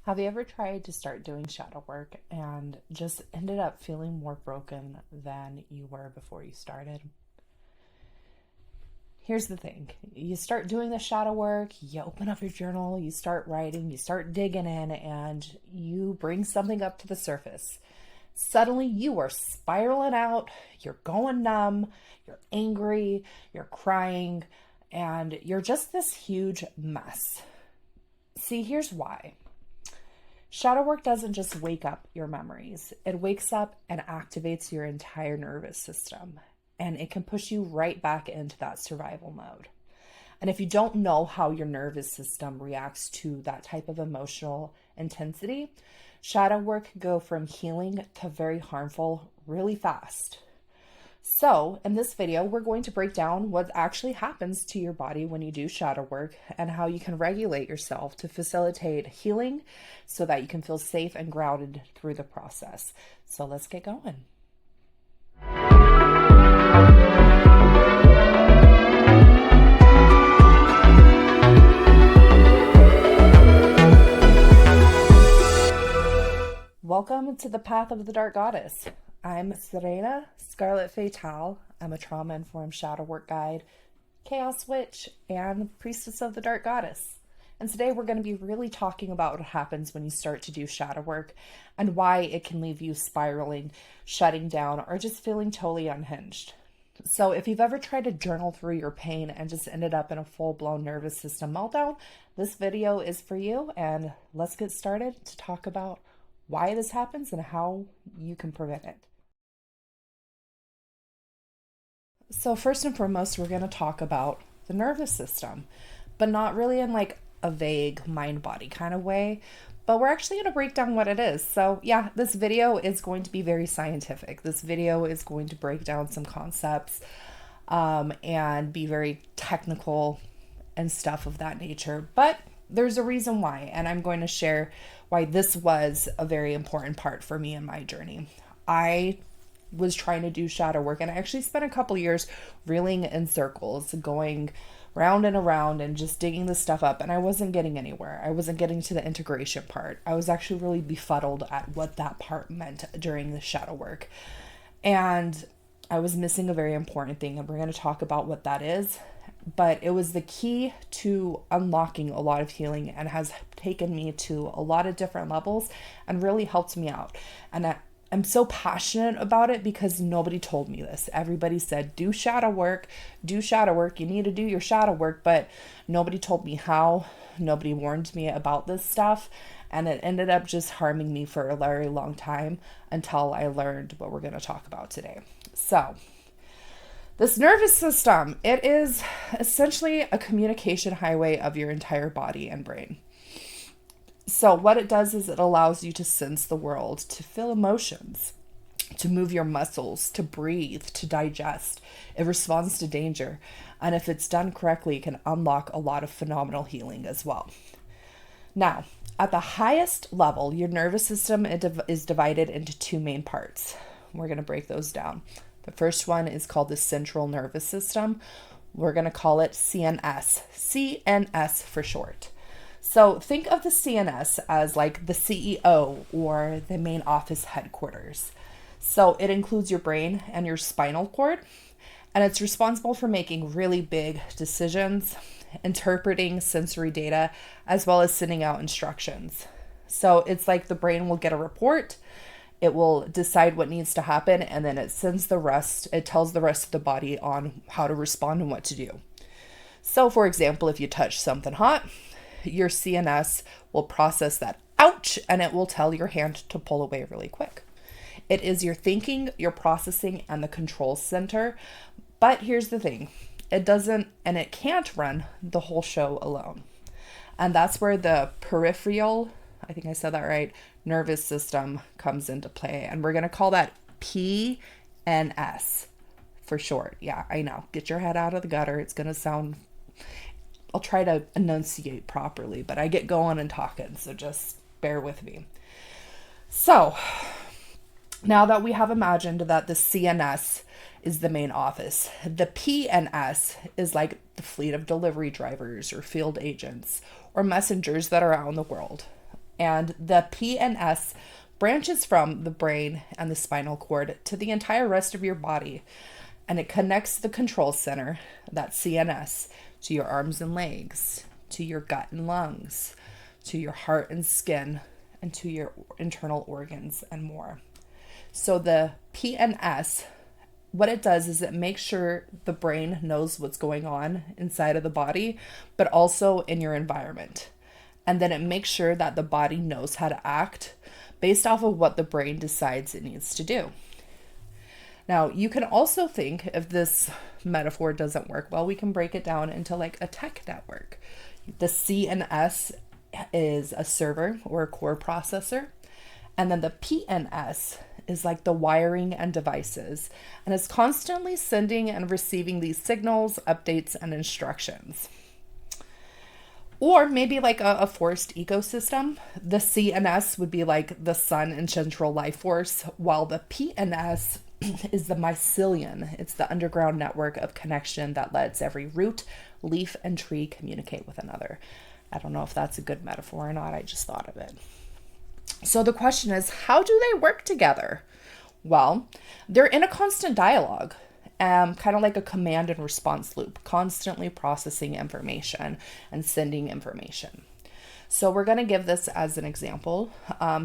Have you ever tried to start doing shadow work and just ended up feeling more broken than you were before you started? Here's the thing. You start doing the shadow work, you open up your journal, you start writing, you start digging in, and you bring something up to the surface. Suddenly you are spiraling out, you're going numb, you're angry, you're crying, and you're just this huge mess. See, here's why. Shadow work doesn't just wake up your memories, it wakes up and activates your entire nervous system, and it can push you right back into that survival mode. And if you don't know how your nervous system reacts to that type of emotional intensity, shadow work can go from healing to very harmful really fast. So, in this video, we're going to break down what actually happens to your body when you do shadow work and how you can regulate yourself to facilitate healing so that you can feel safe and grounded through the process. So, let's get going. Welcome to the Path of the Dark Goddess. I'm Sirena Scarlett Fatale. I'm a trauma-informed shadow work guide, chaos witch, and priestess of the Dark Goddess. And today we're going to be really talking about what happens when you start to do shadow work and why it can leave you spiraling, shutting down, or just feeling totally unhinged. So if you've ever tried to journal through your pain and just ended up in a full-blown nervous system meltdown, this video is for you, and let's get started to talk about why this happens and how you can prevent it. So first and foremost, we're going to talk about the nervous system, but not really in like a vague mind-body kind of way, but we're actually going to break down what it is. So yeah, this video is going to be very scientific. This video is going to break down some concepts and be very technical and stuff of that nature, but there's a reason why, and I'm going to share why this was a very important part for me in my journey. I was trying to do shadow work, and I actually spent a couple years reeling in circles, going round and around and just digging this stuff up, and I wasn't getting anywhere. I wasn't getting to the integration part. I was actually really befuddled at what that part meant during the shadow work, and I was missing a very important thing, and we're going to talk about what that is. But it was the key to unlocking a lot of healing and has taken me to a lot of different levels and really helped me out. And I'm so passionate about it because nobody told me this. Everybody said, do shadow work, you need to do your shadow work, but nobody told me how. Nobody warned me about this stuff. And it ended up just harming me for a very long time until I learned what we're going to talk about today. So, this nervous system, it is essentially a communication highway of your entire body and brain. So what it does is it allows you to sense the world, to feel emotions, to move your muscles, to breathe, to digest. It responds to danger. And if it's done correctly, it can unlock a lot of phenomenal healing as well. Now, at the highest level, your nervous system is divided into two main parts. We're going to break those down. The first one is called the central nervous system. We're going to call it CNS. CNS for short. So think of the CNS as like the CEO or the main office headquarters. So it includes your brain and your spinal cord, and it's responsible for making really big decisions, interpreting sensory data, as well as sending out instructions. So it's like the brain will get a report, it will decide what needs to happen, and then it tells the rest of the body on how to respond and what to do. So for example, if you touch something hot, your CNS will process that, ouch, and it will tell your hand to pull away really quick. It is your thinking, your processing, and the control center. But here's the thing, it can't run the whole show alone. And that's where the peripheral, I think I said that right, nervous system comes into play. And we're going to call that PNS for short. Yeah, I know. Get your head out of the gutter. It's going to sound, I'll try to enunciate properly, but I get going and talking, so just bear with me. So now that we have imagined that the CNS is the main office, the PNS is like the fleet of delivery drivers or field agents or messengers that are out in the world. And the PNS branches from the brain and the spinal cord to the entire rest of your body. And it connects the control center, that CNS, to your arms and legs, to your gut and lungs, to your heart and skin, and to your internal organs and more. So the PNS, what it does is it makes sure the brain knows what's going on inside of the body, but also in your environment. And then it makes sure that the body knows how to act based off of what the brain decides it needs to do. Now, you can also think, if this metaphor doesn't work well, we can break it down into like a tech network. The CNS is a server or a core processor, and then the PNS is like the wiring and devices, and it's constantly sending and receiving these signals, updates, and instructions. Or maybe like a forest ecosystem. The CNS would be like the sun and central life force, while the PNS is the mycelium. It's the underground network of connection that lets every root, leaf, and tree communicate with another. I don't know if that's a good metaphor or not. I just thought of it. So the question is, how do they work together? Well, they're in a constant dialogue. Kind of like a command and response loop, constantly processing information and sending information. So we're going to give this as an example.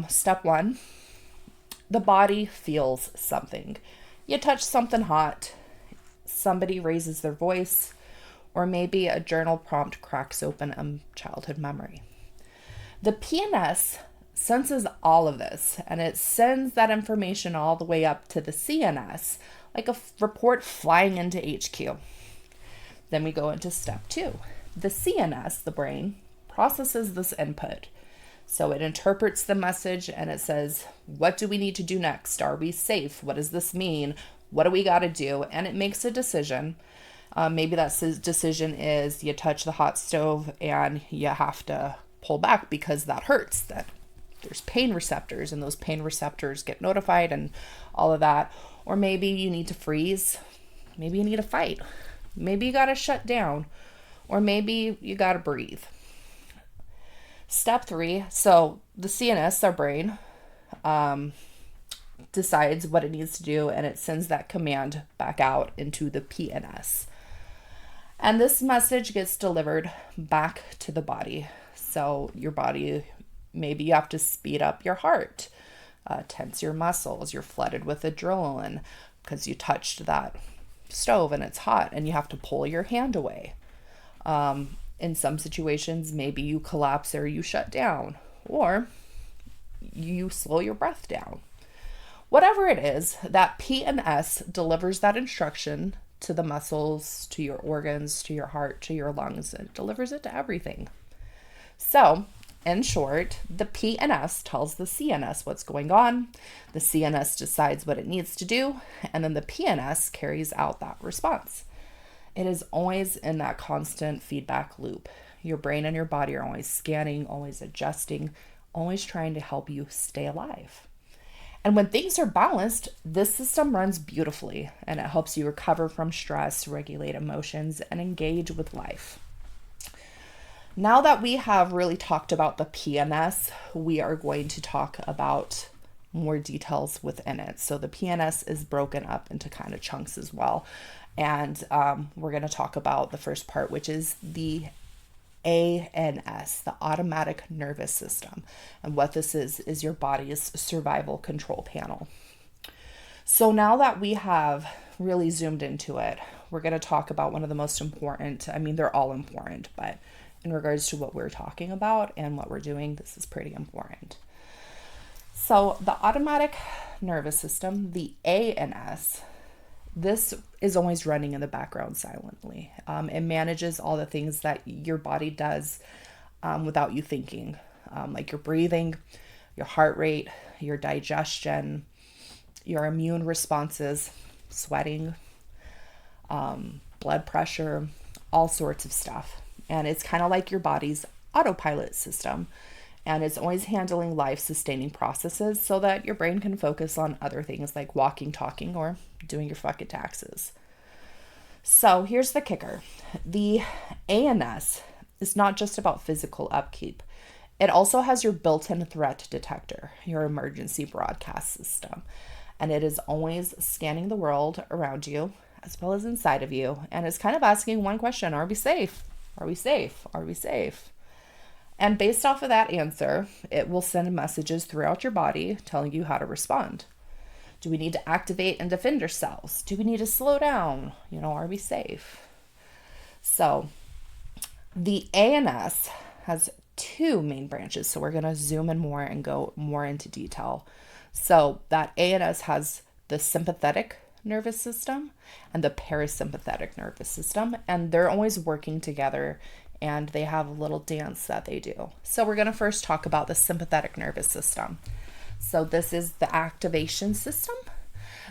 Step 1, the body feels something. You touch something hot, somebody raises their voice, or maybe a journal prompt cracks open a childhood memory. The PNS senses all of this, and it sends that information all the way up to the CNS, like a report flying into HQ. Then we go into step 2. The CNS, the brain, processes this input. So it interprets the message and it says, what do we need to do next? Are we safe? What does this mean? What do we got to do? And it makes a decision. Maybe that decision is you touch the hot stove and you have to pull back because that hurts. That there's pain receptors, and those pain receptors get notified and all of that. Or maybe you need to freeze. Maybe you need to fight. Maybe you got to shut down. Or maybe you got to breathe. Step 3. So the CNS, our brain, decides what it needs to do, and it sends that command back out into the PNS. And this message gets delivered back to the body. So your body, maybe you have to speed up your heart. Tense your muscles, you're flooded with adrenaline because you touched that stove and it's hot, and you have to pull your hand away. In some situations, maybe you collapse or you shut down, or you slow your breath down. Whatever it is, that PNS delivers that instruction to the muscles, to your organs, to your heart, to your lungs. It delivers it to everything. So, in short, the PNS tells the CNS what's going on, the CNS decides what it needs to do, and then the PNS carries out that response. It is always in that constant feedback loop. Your brain and your body are always scanning, always adjusting, always trying to help you stay alive. And when things are balanced, this system runs beautifully, and it helps you recover from stress, regulate emotions, and engage with life. Now that we have really talked about the PNS, we are going to talk about more details within it. So the PNS is broken up into kind of chunks as well. And we're going to talk about the first part, which is the ANS, the automatic nervous system. And what this is your body's survival control panel. So now that we have really zoomed into it, we're going to talk about one of the most important, I mean, they're all important, but in regards to what we're talking about and what we're doing, this is pretty important. So the automatic nervous system, the ANS, this is always running in the background silently. It manages all the things that your body does without you thinking, like your breathing, your heart rate, your digestion, your immune responses, sweating, blood pressure, all sorts of stuff. And it's kind of like your body's autopilot system. And it's always handling life-sustaining processes so that your brain can focus on other things like walking, talking, or doing your fucking taxes. So here's the kicker. The ANS is not just about physical upkeep. It also has your built-in threat detector, your emergency broadcast system, and it is always scanning the world around you as well as inside of you, and it's kind of asking one question: are we safe? Are we safe? Are we safe? And based off of that answer, it will send messages throughout your body telling you how to respond. Do we need to activate and defend ourselves? Do we need to slow down? Are we safe? So the ANS has two main branches. So we're going to zoom in more and go more into detail. So that ANS has the sympathetic nervous system and the parasympathetic nervous system, and they're always working together, and they have a little dance that they do. So we're going to first talk about the sympathetic nervous system. So this is the activation system.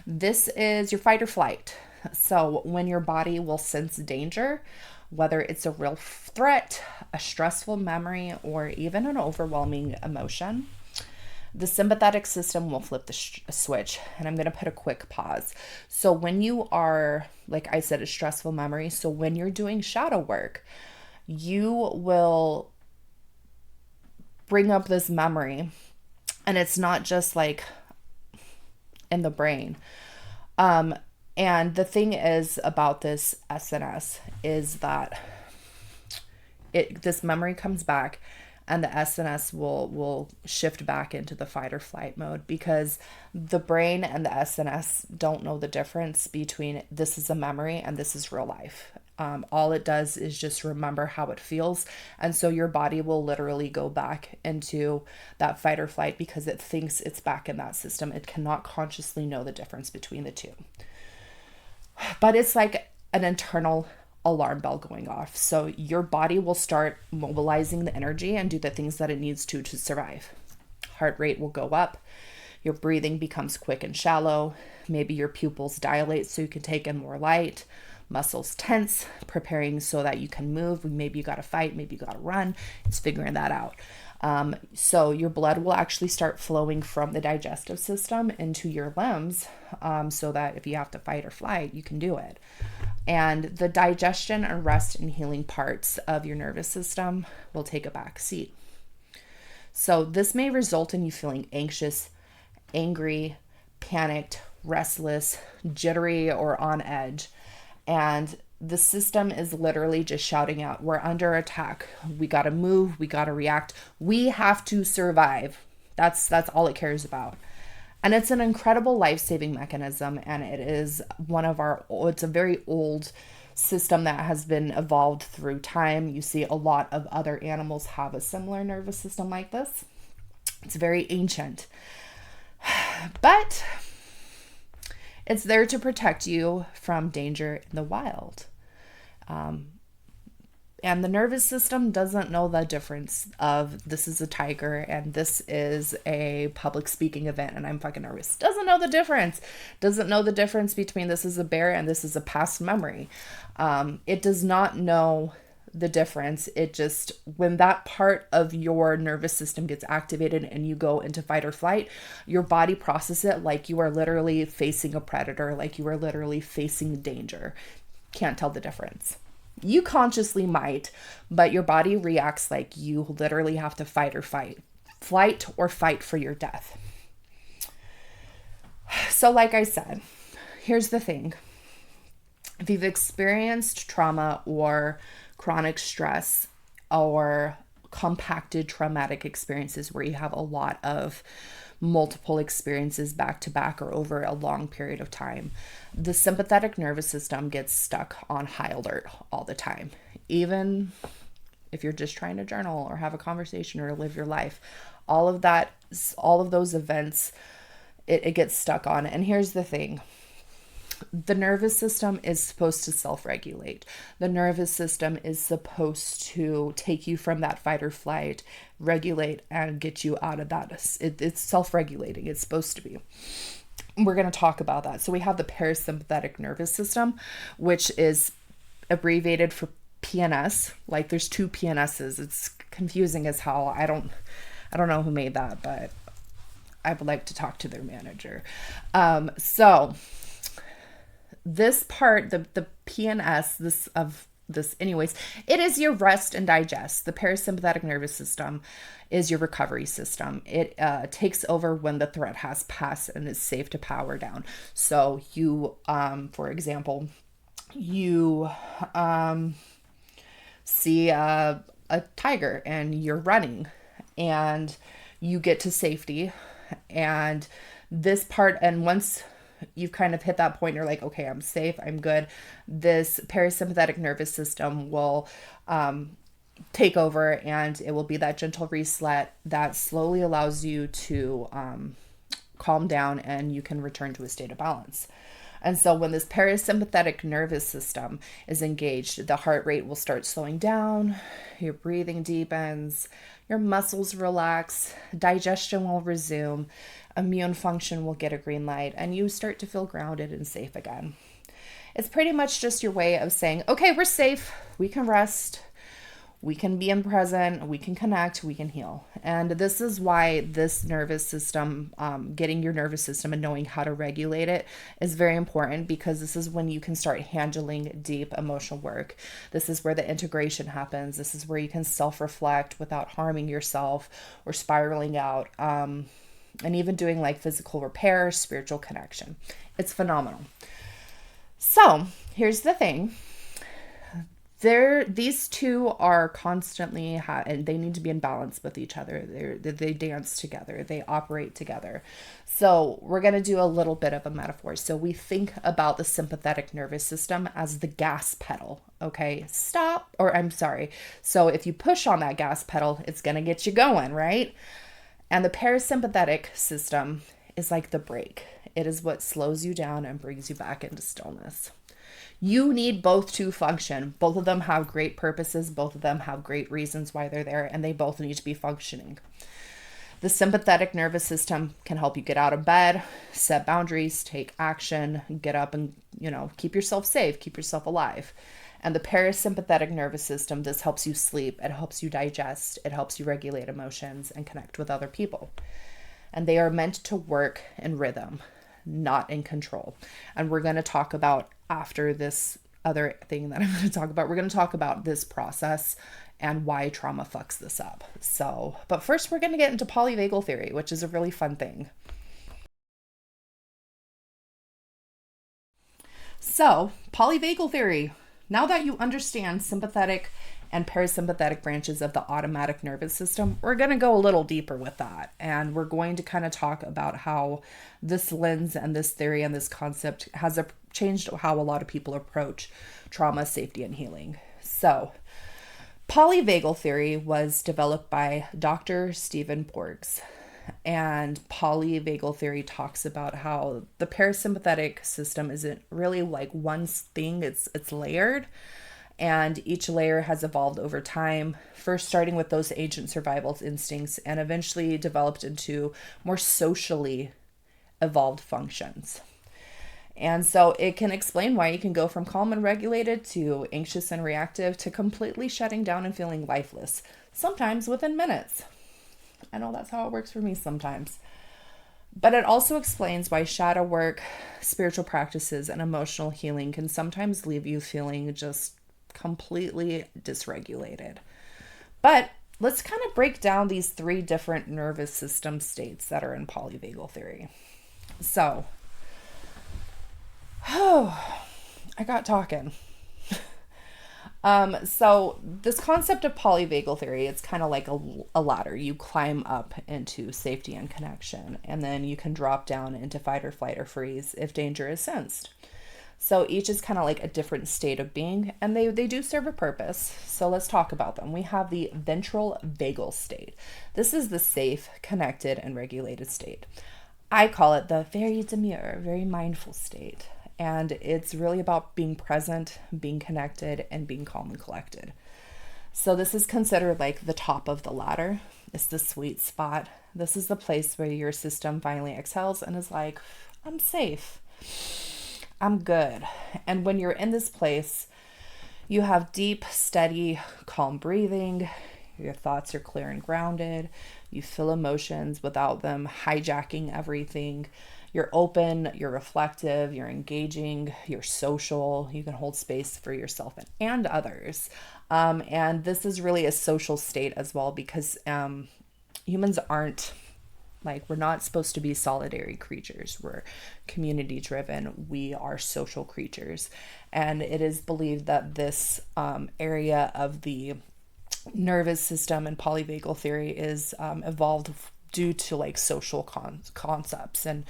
This is your fight or flight. So when your body will sense danger, whether it's a real threat, a stressful memory, or even an overwhelming emotion, the sympathetic system will flip the switch. And I'm going to put a quick pause. So when you are, like I said, a stressful memory, so when you're doing shadow work, you will bring up this memory, and it's not just like in the brain. And the thing is about this SNS is that this memory comes back, and the SNS will shift back into the fight or flight mode, because the brain and the SNS don't know the difference between this is a memory and this is real life. All it does is just remember how it feels. And so your body will literally go back into that fight or flight because it thinks it's back in that system. It cannot consciously know the difference between the two. But it's like an internal alarm bell going off. So your body will start mobilizing the energy and do the things that it needs to survive. Heart rate will go up. Your breathing becomes quick and shallow. Maybe your pupils dilate so you can take in more light. Muscles tense, preparing so that you can move. Maybe you got to fight, maybe you got to run. It's figuring that out. So your blood will actually start flowing from the digestive system into your limbs, so that if you have to fight or flight, you can do it. And the digestion and rest and healing parts of your nervous system will take a back seat. So this may result in you feeling anxious, angry, panicked, restless, jittery, or on edge. And the system is literally just shouting out, we're under attack. We got to move. We got to react. We have to survive. That's all it cares about. And it's an incredible life-saving mechanism. And it is it's a very old system that has been evolved through time. You see a lot of other animals have a similar nervous system like this. It's very ancient. But it's there to protect you from danger in the wild. And the nervous system doesn't know the difference of this is a tiger and this is a public speaking event and I'm fucking nervous. Doesn't know the difference. Doesn't know the difference between this is a bear and this is a past memory. It does not know the difference. It just, when that part of your nervous system gets activated and you go into fight or flight, your body processes it like you are literally facing a predator, like you are literally facing danger. Can't tell the difference. You consciously might, but your body reacts like you literally have to fight or flight or fight for your death. So like I said, here's the thing. If you've experienced trauma or chronic stress or compacted traumatic experiences where you have a lot of multiple experiences back to back or over a long period of time, the sympathetic nervous system gets stuck on high alert all the time. Even if you're just trying to journal or have a conversation or live your life, all of those events, it gets stuck on. And here's the thing. The nervous system is supposed to self-regulate. The nervous system is supposed to take you from that fight or flight, regulate, and get you out of that. It's self-regulating. It's supposed to be. We're going to talk about that. So we have the parasympathetic nervous system, which is abbreviated for PNS. Like there's two PNSs. It's confusing as hell. I don't know who made that, but I would like to talk to their manager. So this part, the PNS, this anyways. It is your rest and digest. The parasympathetic nervous system is your recovery system. It takes over when the threat has passed and is safe to power down. So you, for example, you see a tiger and you're running and you get to safety, and this part, and once you've kind of hit that point, you're like, okay, I'm safe, I'm good, this parasympathetic nervous system will take over, and it will be that gentle reset that slowly allows you to calm down, and you can return to a state of balance. And so when this parasympathetic nervous system is engaged, the heart rate will start slowing down, your breathing deepens, your muscles relax, digestion will resume, immune function will get a green light, and you start to feel grounded and safe again. It's pretty much just your way of saying, okay, we're safe, we can rest, we can be in present, we can connect, we can heal. And this is why this nervous system, getting your nervous system and knowing how to regulate it is very important, because this is when you can start handling deep emotional work. This is where the integration happens. This is where you can self-reflect without harming yourself or spiraling out, and even doing like physical repair, spiritual connection. It's phenomenal. So here's the thing. These two are constantly, and they need to be in balance with each other. They dance together. They operate together. So we're going to do a little bit of a metaphor. So we think about the sympathetic nervous system as the gas pedal. Okay, stop, or I'm sorry. So if you push on that gas pedal, it's going to get you going, right? And the parasympathetic system is like the brake. It is what slows you down and brings you back into stillness. You need both to function. Both of them have great purposes. Both of them have great reasons why they're there, and they both need to be functioning. The sympathetic nervous system can help you get out of bed, set boundaries, take action, get up and, keep yourself safe, keep yourself alive. And the parasympathetic nervous system, this helps you sleep, it helps you digest, it helps you regulate emotions and connect with other people. And they are meant to work in rhythm, not in control. And we're going to talk about, after this other thing that I'm going to talk about, we're going to talk about this process and why trauma fucks this up. So, but first we're going to get into polyvagal theory, which is a really fun thing. So, polyvagal theory. Now that you understand sympathetic and parasympathetic branches of the automatic nervous system, we're going to go a little deeper with that. And we're going to kind of talk about how this lens and this theory and this concept has changed how a lot of people approach trauma, safety, and healing. So, polyvagal theory was developed by Dr. Stephen Porges. And polyvagal theory talks about how the parasympathetic system isn't really like one thing, it's layered. And each layer has evolved over time, first starting with those ancient survival instincts and eventually developed into more socially evolved functions. And so it can explain why you can go from calm and regulated to anxious and reactive to completely shutting down and feeling lifeless, sometimes within minutes. I know that's how it works for me sometimes. But it also explains why shadow work, spiritual practices, and emotional healing can sometimes leave you feeling just completely dysregulated. But let's kind of break down these three different nervous system states that are in polyvagal theory. So, I got talking. So this concept of polyvagal theory, it's kind of like a ladder. You climb up into safety and connection, and then you can drop down into fight or flight or freeze if danger is sensed. So each is kind of like a different state of being, and they do serve a purpose. So let's talk about them. We have the ventral vagal state. This is the safe, connected, and regulated state. I call it the very demure, very mindful state. And it's really about being present, being connected, and being calm and collected. So this is considered like the top of the ladder. It's the sweet spot. This is the place where your system finally exhales and is like, I'm safe. I'm good. And when you're in this place, you have deep, steady, calm breathing. Your thoughts are clear and grounded. You feel emotions without them hijacking everything. You're open, you're reflective, you're engaging, you're social. You can hold space for yourself and others. And this is really a social state as well, because humans aren't like, we're not supposed to be solitary creatures. We're community driven. We are social creatures. And it is believed that this area of the nervous system and polyvagal theory is evolved due to like social concepts and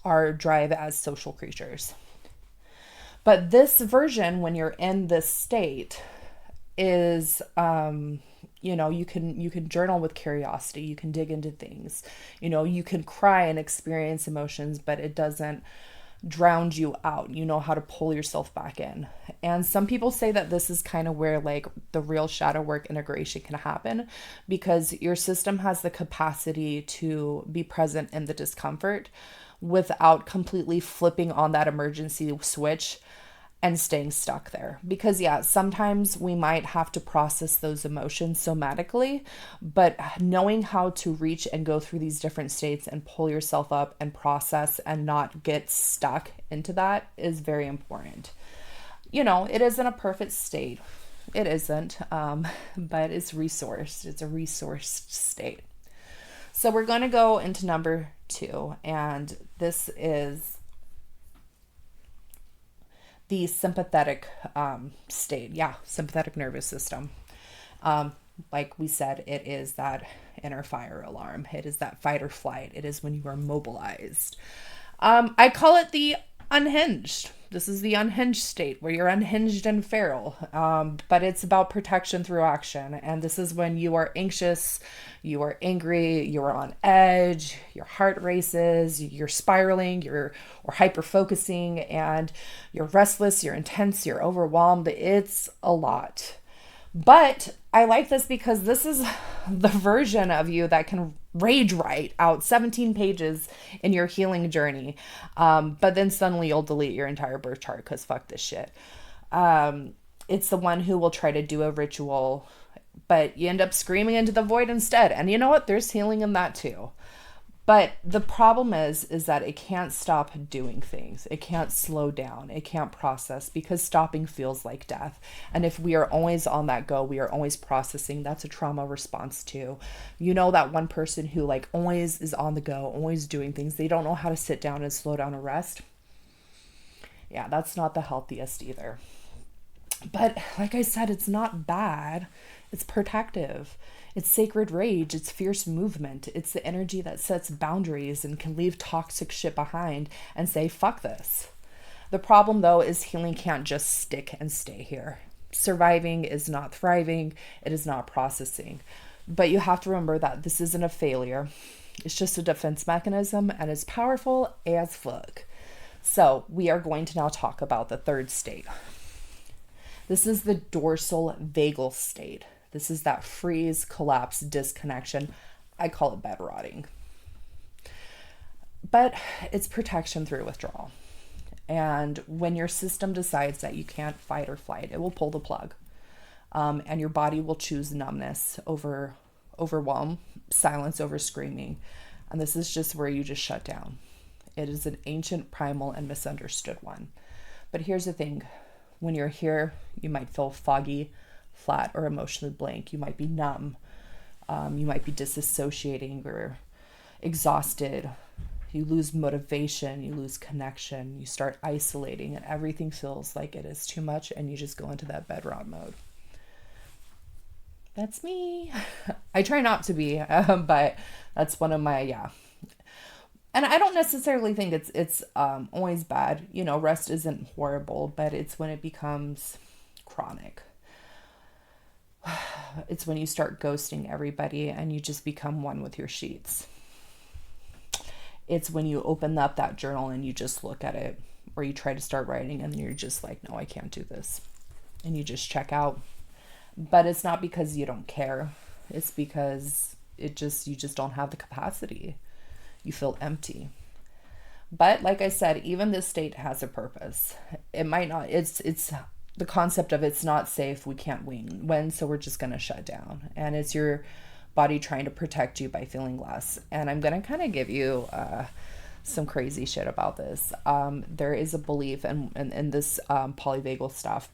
our drive as social creatures. But this version, when you're in this state, is you can journal with curiosity, you can dig into things, you can cry and experience emotions, but it doesn't drown you out. You know how to pull yourself back in. And some people say that this is kind of where like the real shadow work integration can happen, because your system has the capacity to be present in the discomfort without completely flipping on that emergency switch and staying stuck there. Because yeah, sometimes we might have to process those emotions somatically, but knowing how to reach and go through these different states and pull yourself up and process and not get stuck into that is very important. It isn't a perfect state. It isn't, but it's resourced. It's a resourced state. So we're going to go into number 2, and this is the sympathetic state. Yeah, sympathetic nervous system. Like we said, it is that inner fire alarm. It is that fight or flight. It is when you are mobilized. I call it the unhinged. This is the unhinged state where you're unhinged and feral. But it's about protection through action. And this is when you are anxious, you are angry, you are on edge, your heart races, you're spiraling, or hyper focusing, and you're restless, you're intense, you're overwhelmed. It's a lot. But I like this because this is the version of you that can rage write out 17 pages in your healing journey. But then suddenly you'll delete your entire birth chart because fuck this shit. It's the one who will try to do a ritual, but you end up screaming into the void instead. And you know what? There's healing in that too. But the problem is that it can't stop doing things. It can't slow down. It can't process, because stopping feels like death. And if we are always on that go, we are always processing, that's a trauma response too. That one person who like always is on the go, always doing things. They don't know how to sit down and slow down or rest. Yeah, that's not the healthiest either. But like I said, it's not bad. It's protective. It's sacred rage. It's fierce movement. It's the energy that sets boundaries and can leave toxic shit behind and say, fuck this. The problem, though, is healing can't just stick and stay here. Surviving is not thriving. It is not processing. But you have to remember that this isn't a failure. It's just a defense mechanism, and it's powerful as fuck. So we are going to now talk about the third state. This is the dorsal vagal state. This is that freeze, collapse, disconnection. I call it bed rotting. But it's protection through withdrawal. And when your system decides that you can't fight or flight, it will pull the plug. And your body will choose numbness over overwhelm, silence over screaming. And this is just where you just shut down. It is an ancient, primal, and misunderstood one. But here's the thing. When you're here, you might feel foggy, flat, or emotionally blank. You might be numb. You might be disassociating or exhausted. You lose motivation. You lose connection. You start isolating, and everything feels like it is too much, and you just go into that bed rot mode. That's me. I try not to be, but that's one of my, yeah. And I don't necessarily think it's always bad. Rest isn't horrible, but it's when it becomes chronic. It's when you start ghosting everybody and you just become one with your sheets. It's when you open up that journal and you just look at it, or you try to start writing and you're just like, no, I can't do this. And you just check out. But it's not because you don't care. It's because you just don't have the capacity. You feel empty. But like I said, even this state has a purpose. It might not, it's the concept of it's not safe, we can't win, so we're just going to shut down. And it's your body trying to protect you by feeling less. And I'm going to kind of give you some crazy shit about this. There is a belief in this polyvagal stuff.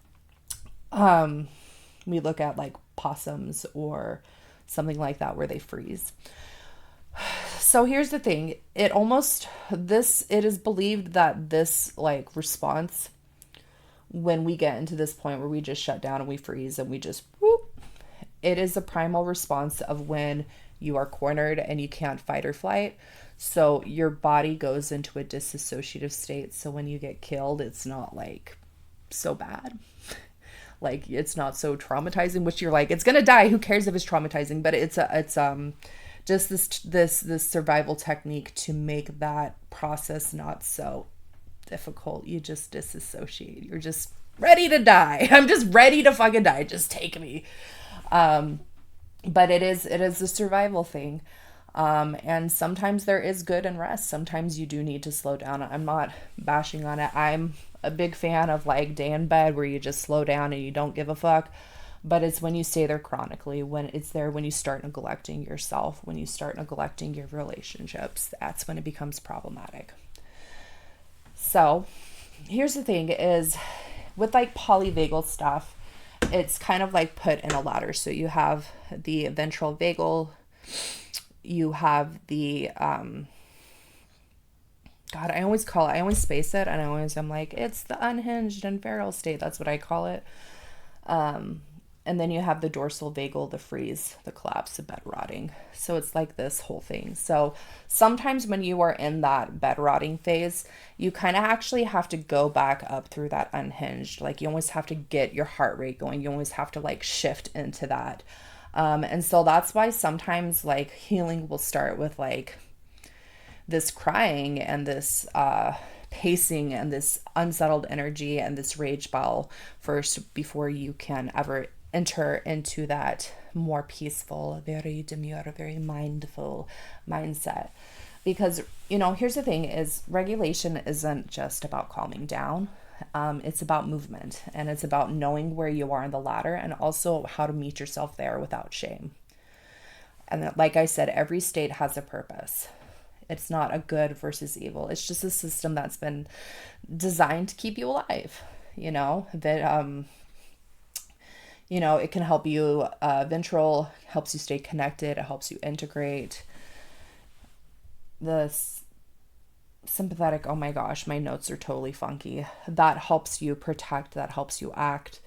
We look at like possums or something like that where they freeze. So here's the thing. It is believed that this like response, when we get into this point where we just shut down and we freeze and we just whoop, it is a primal response of when you are cornered and you can't fight or flight. So your body goes into a disassociative state. So when you get killed, it's not like so bad. Like it's not so traumatizing, which you're like, it's gonna die. Who cares if it's traumatizing? But it's just this survival technique to make that process not so difficult. You just disassociate. You're just ready to die. I'm just ready to fucking die. Just take me. But it is a survival thing. And sometimes there is good in rest. Sometimes you do need to slow down. I'm not bashing on it. I'm a big fan of like day in bed where you just slow down and you don't give a fuck. But it's when you stay there chronically, when you start neglecting yourself, when you start neglecting your relationships, that's when it becomes problematic. So here's the thing is with like polyvagal stuff, it's kind of like put in a ladder. So you have the ventral vagal, you have the I always space it, and I'm like, it's the unhinged and feral state. That's what I call it. And then you have the dorsal vagal, the freeze, the collapse, the bed rotting. So it's like this whole thing. So sometimes when you are in that bed rotting phase, you kind of actually have to go back up through that unhinged. Like you always have to get your heart rate going. You always have to like shift into that. And so that's why sometimes like healing will start with like this crying and this pacing and this unsettled energy and this rage bowel first before you can ever enter into that more peaceful, very demure, very mindful mindset. Because, here's the thing is regulation isn't just about calming down. It's about movement, and it's about knowing where you are in the ladder and also how to meet yourself there without shame. And like I said, every state has a purpose. It's not a good versus evil. It's just a system that's been designed to keep you alive, that, it can help you, ventral helps you stay connected. It helps you integrate. The sympathetic, oh my gosh, my notes are totally funky. That helps you protect, that helps you act.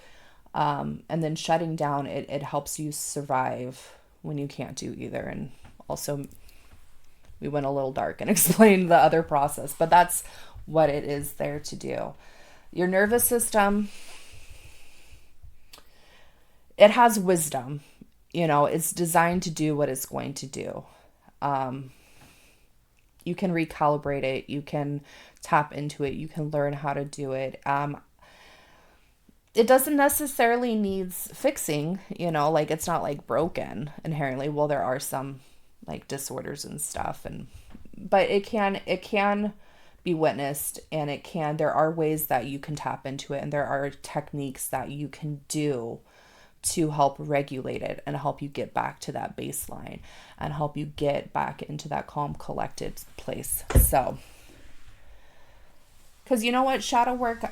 And then shutting down, it helps you survive when you can't do either. And also, we went a little dark and explained the other process, but that's what it is there to do. Your nervous system, it has wisdom. It's designed to do what it's going to do. You can recalibrate it. You can tap into it. You can learn how to do it. It doesn't necessarily needs fixing, like it's not like broken inherently. Well, there are some like disorders and stuff, but it can be witnessed, and there are ways that you can tap into it, and there are techniques that you can do to help regulate it and help you get back to that baseline and help you get back into that calm, collected place. So, because you know what, shadow work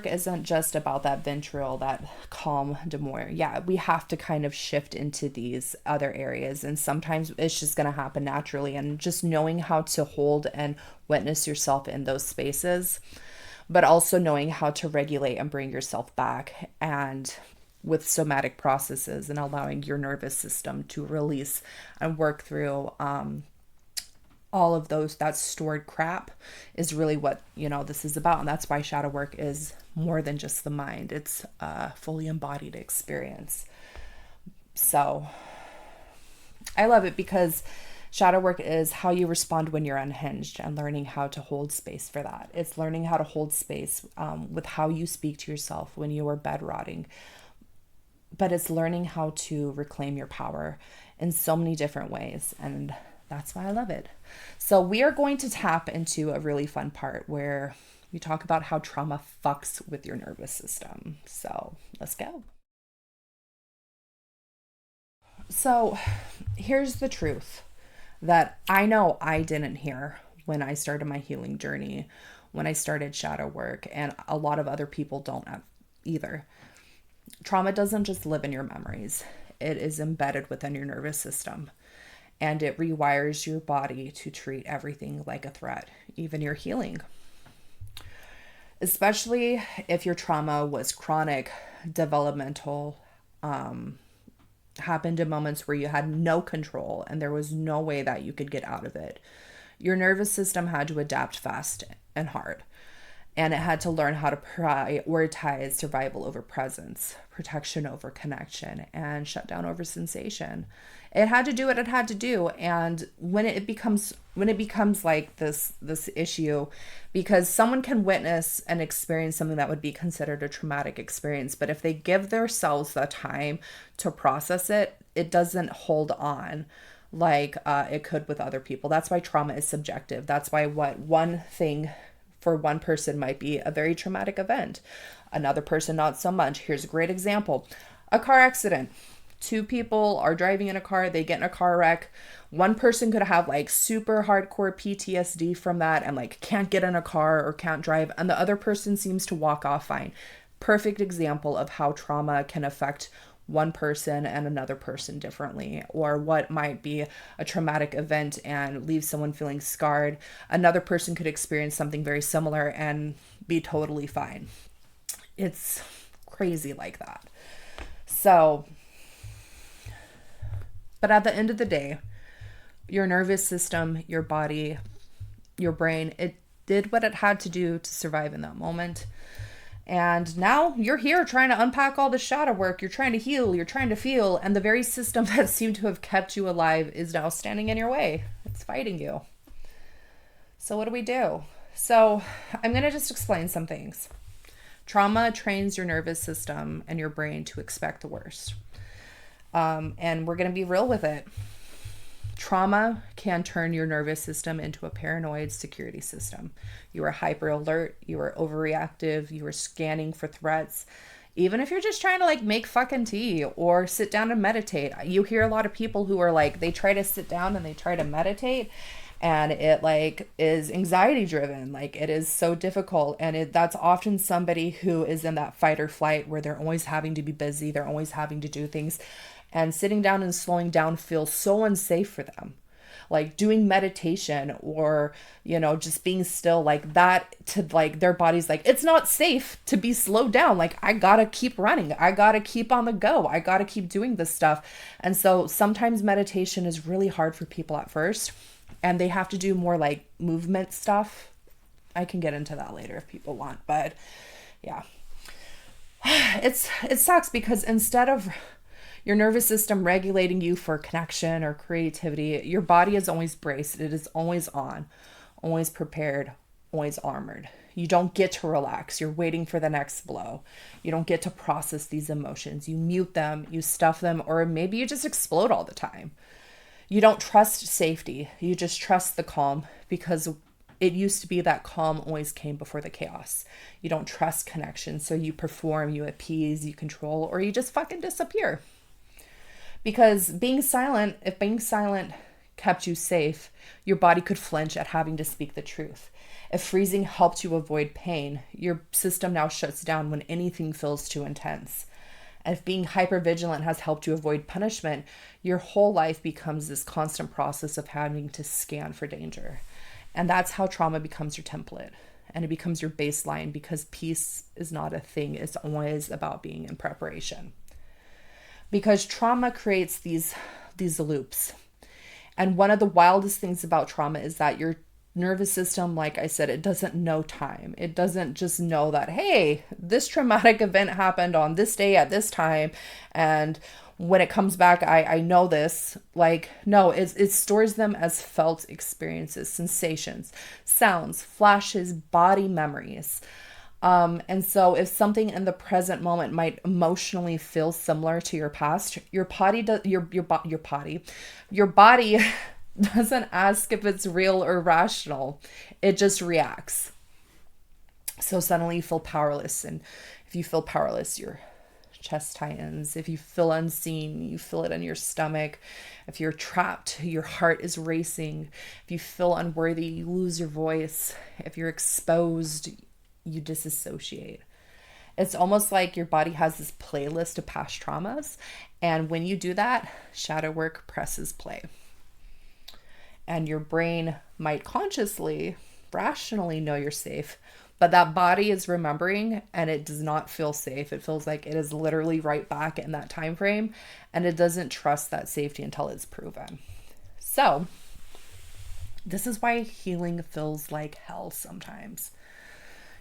isn't just about that ventral, that calm demure. Yeah, we have to kind of shift into these other areas, and sometimes it's just going to happen naturally, and just knowing how to hold and witness yourself in those spaces, but also knowing how to regulate and bring yourself back, and with somatic processes and allowing your nervous system to release and work through all of that stored crap is really what this is about. And that's why shadow work is more than just the mind. It's a fully embodied experience. So I love it because shadow work is how you respond when you're unhinged, and learning how to hold space for that. It's learning how to hold space with how you speak to yourself when you are bed rotting. But it's learning how to reclaim your power in so many different ways. And that's why I love it. So we are going to tap into a really fun part where we talk about how trauma fucks with your nervous system. So let's go. So here's the truth that I know I didn't hear when I started my healing journey, when I started shadow work, and a lot of other people don't have either. Trauma doesn't just live in your memories, it is embedded within your nervous system. And it rewires your body to treat everything like a threat, even your healing. Especially if your trauma was chronic, developmental, happened in moments where you had no control and there was no way that you could get out of it. Your nervous system had to adapt fast and hard. And it had to learn how to prioritize survival over presence, protection over connection, and shut down over sensation. It had to do what it had to do. And when it becomes like this issue, because someone can witness and experience something that would be considered a traumatic experience, but if they give themselves the time to process it, it doesn't hold on like it could with other people. That's why trauma is subjective. That's why what one thing for one person might be a very traumatic event, another person not so much. Here's a great example. A car accident. Two people are driving in a car, they get in a car wreck. One person could have like super hardcore PTSD from that and like can't get in a car or can't drive, and the other person seems to walk off fine. Perfect example of how trauma can affect one person and another person differently, or what might be a traumatic event and leave someone feeling scarred. Another person could experience something very similar and be totally fine. It's crazy like that. So, but at the end of the day, your nervous system, your body, your brain, it did what it had to do to survive in that moment. And now you're here trying to unpack all the shadow work. You're trying to heal. You're trying to feel. And the very system that seemed to have kept you alive is now standing in your way. It's fighting you. So what do we do? So I'm going to just explain some things. Trauma trains your nervous system and your brain to expect the worst. And we're going to be real with it. Trauma can turn your nervous system into a paranoid security system. You are hyper alert, you are overreactive, you are scanning for threats. Even if you're just trying to like make fucking tea or sit down and meditate. You hear a lot of people who are like, they try to sit down and they try to meditate and it like is anxiety driven. Like it is so difficult. And that's often somebody who is in that fight or flight where they're always having to be busy. They're always having to do things. And sitting down and slowing down feels so unsafe for them. Like doing meditation or, just being still like that to like their body's like, it's not safe to be slowed down. Like I gotta keep running. I gotta keep on the go. I gotta keep doing this stuff. And so sometimes meditation is really hard for people at first and they have to do more like movement stuff. I can get into that later if people want, but yeah, it sucks because instead of your nervous system regulating you for connection or creativity, your body is always braced. It is always on, always prepared, always armored. You don't get to relax. You're waiting for the next blow. You don't get to process these emotions. You mute them, you stuff them, or maybe you just explode all the time. You don't trust safety. You just trust the calm because it used to be that calm always came before the chaos. You don't trust connection, so you perform, you appease, you control, or you just fucking disappear. Because if being silent kept you safe, your body could flinch at having to speak the truth. If freezing helped you avoid pain, your system now shuts down when anything feels too intense. And if being hypervigilant has helped you avoid punishment, your whole life becomes this constant process of having to scan for danger. And that's how trauma becomes your template. And it becomes your baseline because peace is not a thing. It's always about being in preparation. Because trauma creates these loops. And one of the wildest things about trauma is that your nervous system, like I said, it doesn't know time. It doesn't just know that, hey, this traumatic event happened on this day at this time. And when it comes back, I know this. Like, no, it stores them as felt experiences, sensations, sounds, flashes, body memories. And so if something in the present moment might emotionally feel similar to your past, your body doesn't ask if it's real or rational. It just reacts. So suddenly you feel powerless. And if you feel powerless, you're chest tightens, if you feel unseen, you feel it in your stomach. If you're trapped, your heart is racing. If you feel unworthy, you lose your voice. If you're exposed, you disassociate. It's almost like your body has this playlist of past traumas. And when you do that, shadow work presses play. And your brain might consciously, rationally know you're safe, but that body is remembering and it does not feel safe. It feels like it is literally right back in that time frame, and it doesn't trust that safety until it's proven. So this is why healing feels like hell sometimes.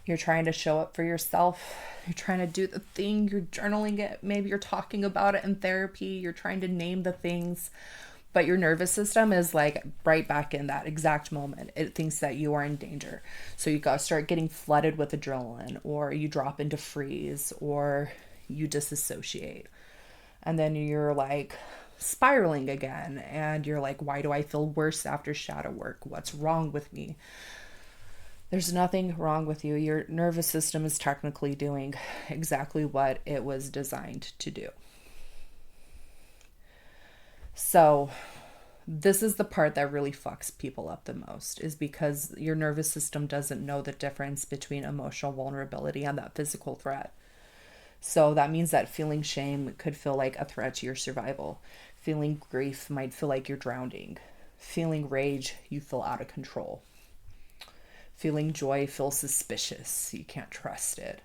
You're trying to show up for yourself. You're trying to do the thing. You're journaling it. Maybe you're talking about it in therapy. You're trying to name the things. But your nervous system is like right back in that exact moment. It thinks that you are in danger. So you got to start getting flooded with adrenaline, or you drop into freeze, or you disassociate. And then you're like spiraling again. And you're like, why do I feel worse after shadow work? What's wrong with me? There's nothing wrong with you. Your nervous system is technically doing exactly what it was designed to do. So this is the part that really fucks people up the most, is because your nervous system doesn't know the difference between emotional vulnerability and that physical threat. So that means that feeling shame could feel like a threat to your survival. Feeling grief might feel like you're drowning. Feeling rage, you feel out of control. Feeling joy feels suspicious. You can't trust it.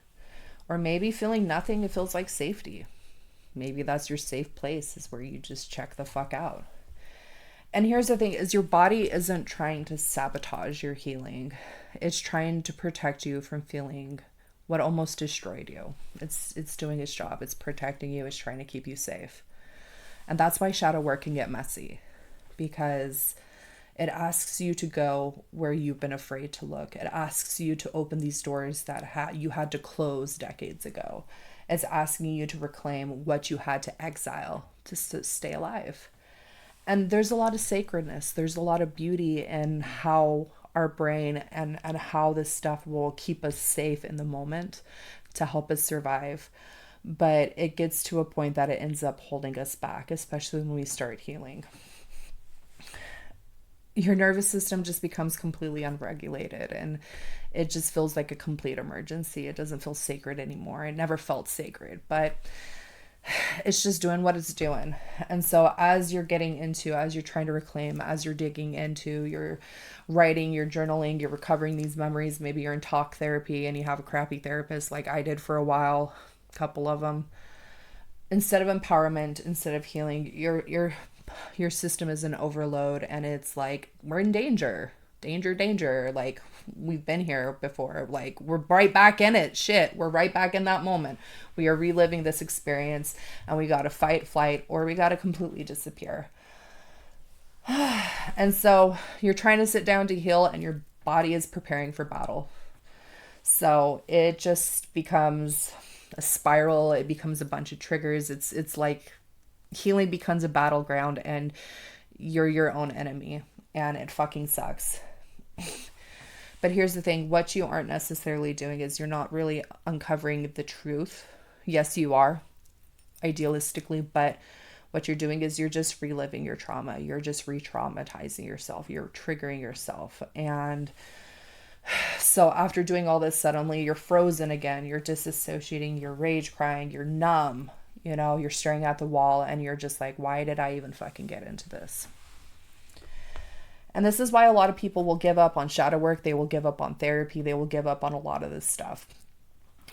Or maybe feeling nothing, it feels like safety. Maybe that's your safe place, is where you just check the fuck out. And here's the thing, is your body isn't trying to sabotage your healing. It's trying to protect you from feeling what almost destroyed you. It's doing its job. It's protecting you. It's trying to keep you safe. And that's why shadow work can get messy, because it asks you to go where you've been afraid to look. It asks you to open these doors that you had to close decades ago. It's asking you to reclaim what you had to exile to stay alive. And there's a lot of sacredness. There's a lot of beauty in how our brain and how this stuff will keep us safe in the moment to help us survive. But it gets to a point that it ends up holding us back, especially when we start healing. Your nervous system just becomes completely unregulated, and it just feels like a complete emergency. It doesn't feel sacred anymore. It never felt sacred, but it's just doing what it's doing. And so as you're trying to reclaim, as you're digging into, you're writing, you're journaling, you're recovering these memories. Maybe you're in talk therapy and you have a crappy therapist like I did for a while, a couple of them. Instead of empowerment, instead of healing, your system is in overload, and it's like, we're in danger, like, we've been here before, like, we're right back in it, shit, we're right back in that moment, we are reliving this experience, and we gotta fight, flight, or we gotta completely disappear. And so you're trying to sit down to heal, and your body is preparing for battle. So it just becomes a spiral. It becomes a bunch of triggers. It's like healing becomes a battleground, and you're your own enemy, and it fucking sucks. But here's the thing, what you aren't necessarily doing is you're not really uncovering the truth. Yes, you are, idealistically, but what you're doing is you're just reliving your trauma. You're just re-traumatizing yourself. You're triggering yourself. And so after doing all this, suddenly you're frozen again. You're disassociating, you're rage crying, you're numb. You're staring at the wall, and you're just like, why did I even fucking get into this? And this is why a lot of people will give up on shadow work. They will give up on therapy. They will give up on a lot of this stuff.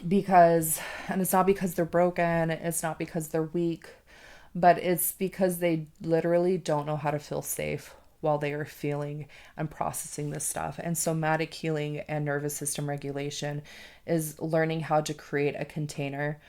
And it's not because they're broken. It's not because they're weak, but it's because they literally don't know how to feel safe while they are feeling and processing this stuff. And somatic healing and nervous system regulation is learning how to create a container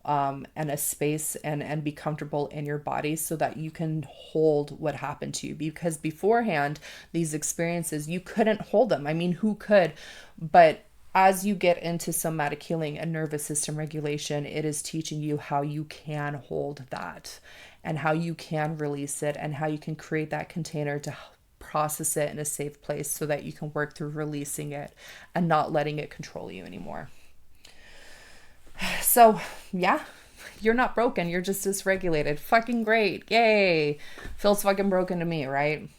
and a space and be comfortable in your body so that you can hold what happened to you. Because beforehand, these experiences, you couldn't hold them. I mean, who could? But as you get into somatic healing and nervous system regulation, it is teaching you how you can hold that, and how you can release it, and how you can create that container to process it in a safe place so that you can work through releasing it and not letting it control you anymore. So yeah, You're not broken. You're just dysregulated. Fucking great. Yay. Feels fucking broken to me, right?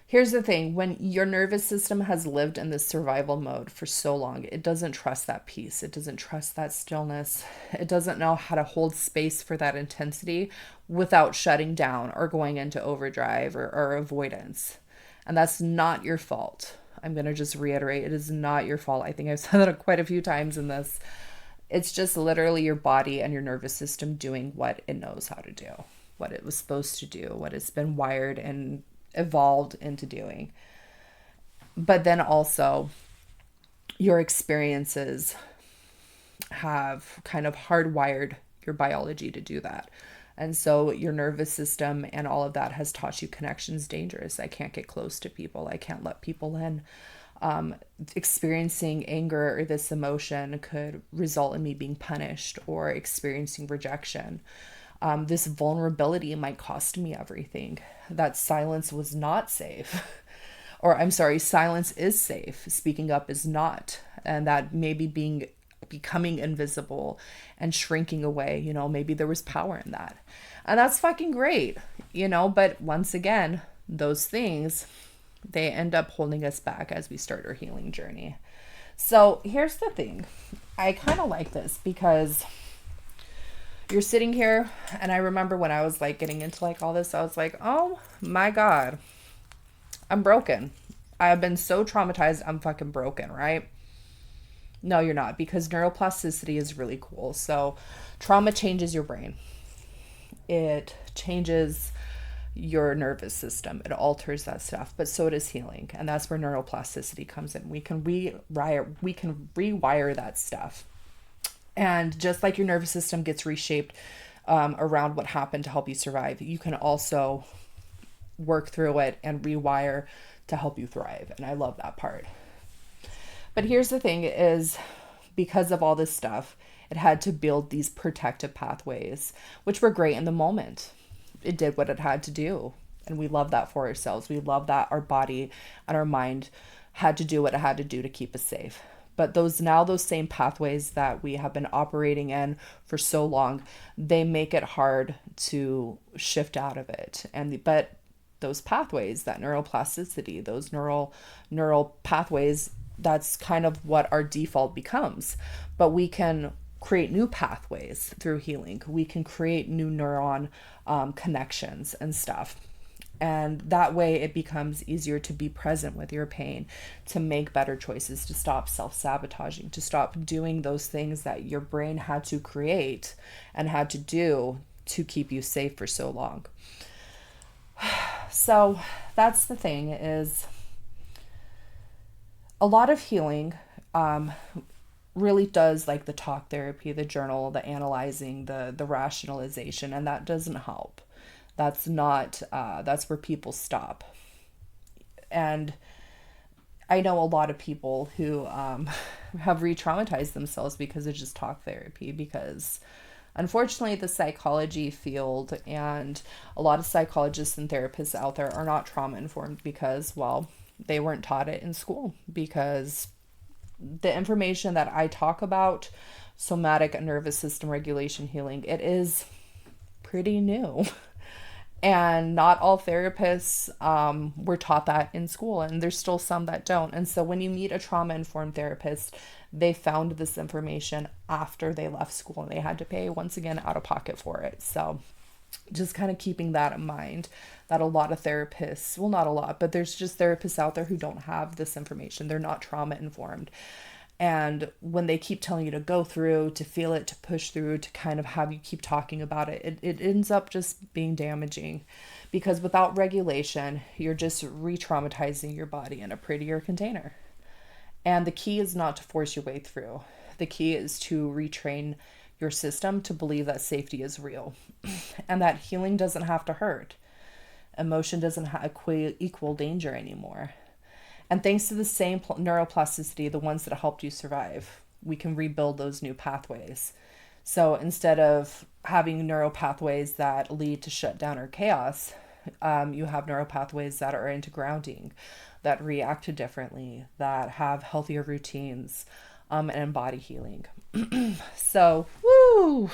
Here's the thing, when your nervous system has lived in this survival mode for so long, it doesn't trust that peace. It doesn't trust that stillness. It doesn't know how to hold space for that intensity without shutting down or going into overdrive or avoidance. And that's not your fault. I'm going to just reiterate, it is not your fault. I think I've said that quite a few times in this. It's just literally your body and your nervous system doing what it knows how to do, what it was supposed to do, what it's been wired and evolved into doing. But then also your experiences have kind of hardwired your biology to do that. And so your nervous system and all of that has taught you connection's dangerous. I can't get close to people. I can't let people in. Experiencing anger or this emotion could result in me being punished or experiencing rejection. This vulnerability might cost me everything. That silence was not safe. Or I'm sorry, silence is safe. Speaking up is not. And that maybe becoming invisible and shrinking away, maybe there was power in that. And that's fucking great, but once again, those things, they end up holding us back as we start our healing journey. So here's the thing. I kind of like this because you're sitting here, and I remember when I was like getting into like all this, I was like, oh my God, I'm broken. I've been so traumatized, I'm fucking broken, right? No, you're not, because neuroplasticity is really cool. So trauma changes your brain. It changes your nervous system. It alters that stuff, but so does healing. And that's where neuroplasticity comes in. We can rewire that stuff. And just like your nervous system gets reshaped around what happened to help you survive, you can also work through it and rewire to help you thrive. And I love that part. But here's the thing is, because of all this stuff, it had to build these protective pathways, which were great in the moment. It did what it had to do. And we love that for ourselves. We love that our body and our mind had to do what it had to do to keep us safe. But those same pathways that we have been operating in for so long, they make it hard to shift out of it. But those pathways, that neuroplasticity, those neural pathways, that's kind of what our default becomes. But we can create new pathways through healing. We can create new neuron connections and stuff. And that way it becomes easier to be present with your pain, to make better choices, to stop self-sabotaging, to stop doing those things that your brain had to create and had to do to keep you safe for so long. So that's the thing, is a lot of healing really does, like the talk therapy, the journal, the analyzing, the rationalization, and that doesn't help. That's not, that's where people stop. And I know a lot of people who have re-traumatized themselves because of just talk therapy, because unfortunately the psychology field and a lot of psychologists and therapists out there are not trauma informed because, well, they weren't taught it in school, because the information that I talk about, somatic and nervous system regulation healing, it is pretty new. And not all therapists were taught that in school, and there's still some that don't. And so when you meet a trauma-informed therapist, they found this information after they left school, and they had to pay, once again, out of pocket for it. So just kind of keeping that in mind, that a lot of therapists, well, not a lot, but there's just therapists out there who don't have this information. They're not trauma-informed. And when they keep telling you to go through, to feel it, to push through, to kind of have you keep talking about it, it ends up just being damaging, because without regulation, you're just re-traumatizing your body in a prettier container. And the key is not to force your way through. The key is to retrain your system to believe that safety is real and that healing doesn't have to hurt. Emotion doesn't equal danger anymore. And thanks to the same neuroplasticity, the ones that helped you survive, we can rebuild those new pathways. So instead of having neural pathways that lead to shutdown or chaos, you have neural pathways that are into grounding, that react differently, that have healthier routines, and embody healing. So, woo! Woo!